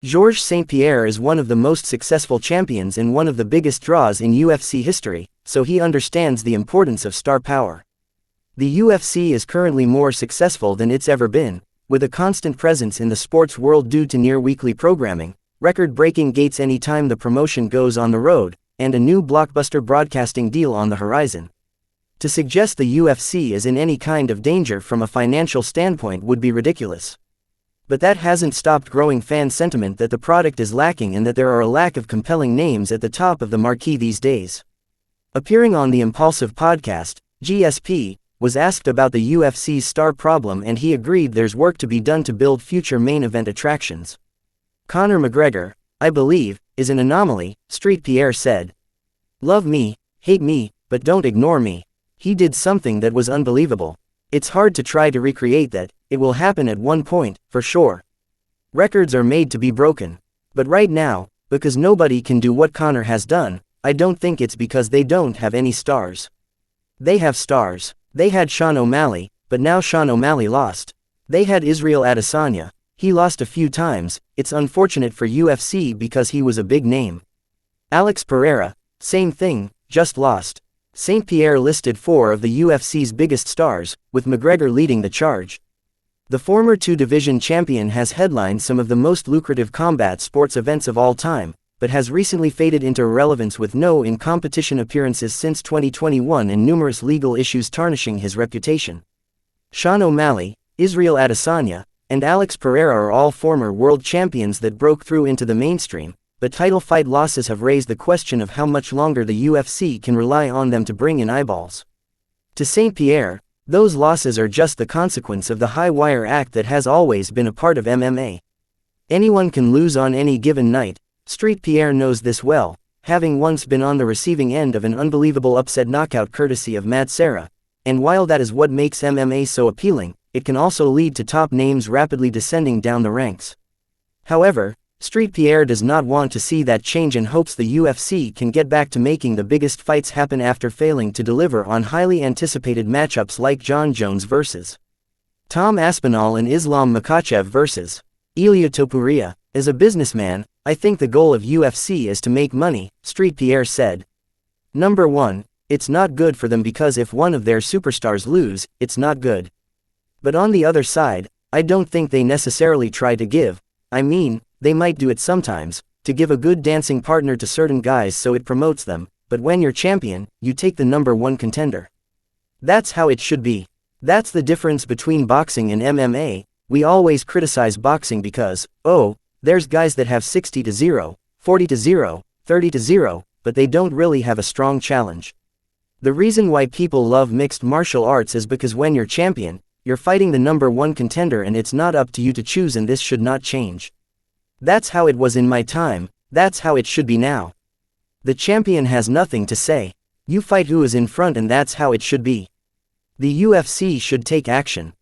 Georges St-Pierre is one of the most successful champions and one of the biggest draws in UFC history, so he understands the importance of star power. The UFC is currently more successful than it's ever been, with a constant presence in the sports world due to near-weekly programming, record-breaking gates anytime the promotion goes on the road, and a new blockbuster broadcasting deal on the horizon. To suggest the UFC is in any kind of danger from a financial standpoint would be ridiculous. But that hasn't stopped growing fan sentiment that the product is lacking and that there are a lack of compelling names at the top of the marquee these days. Appearing on the IMPAULSIVE podcast, GSP was asked about the UFC's star problem, and he agreed there's work to be done to build future main event attractions. Conor McGregor, I believe, is an anomaly, St-Pierre said. Love me, hate me, but don't ignore me. He did something that was unbelievable. It's hard to try to recreate that. It will happen at one point, for sure. Records are made to be broken. But right now, because nobody can do what Conor has done, I don't think it's because they don't have any stars. They have stars. They had Sean O'Malley, but now Sean O'Malley lost. They had Israel Adesanya. He lost a few times. It's unfortunate for UFC because he was a big name. Alex Pereira, same thing, just lost. St-Pierre listed 4 of the UFC's biggest stars, with McGregor leading the charge. The former 2-division champion has headlined some of the most lucrative combat sports events of all time, but has recently faded into irrelevance with no in-competition appearances since 2021 and numerous legal issues tarnishing his reputation. Sean O'Malley, Israel Adesanya, and Alex Pereira are all former world champions that broke through into the mainstream, but title fight losses have raised the question of how much longer the UFC can rely on them to bring in eyeballs. To St-Pierre, those losses are just the consequence of the high-wire act that has always been a part of MMA. Anyone can lose on any given night. St-Pierre knows this well, having once been on the receiving end of an unbelievable upset knockout courtesy of Matt Serra, and while that is what makes MMA so appealing, it can also lead to top names rapidly descending down the ranks. However, St-Pierre does not want to see that change and hopes the UFC can get back to making the biggest fights happen after failing to deliver on highly anticipated matchups like Jon Jones vs. Tom Aspinall and Islam Makhachev vs. Ilia Topuria. As a businessman, I think the goal of UFC is to make money, St-Pierre said. Number 1, it's not good for them because if one of their superstars lose, it's not good. But on the other side, I don't think they necessarily try to give, they might do it sometimes, to give a good dancing partner to certain guys so it promotes them, but when you're champion, you take the number 1 contender. That's how it should be. That's the difference between boxing and MMA. We always criticize boxing because, there's guys that have 60-0, 40-0, 30-0, but they don't really have a strong challenge. The reason why people love mixed martial arts is because when you're champion, you're fighting the number 1 contender and it's not up to you to choose, and this should not change. That's how it was in my time, that's how it should be now. The champion has nothing to say. You fight who is in front, and that's how it should be. The UFC should take action.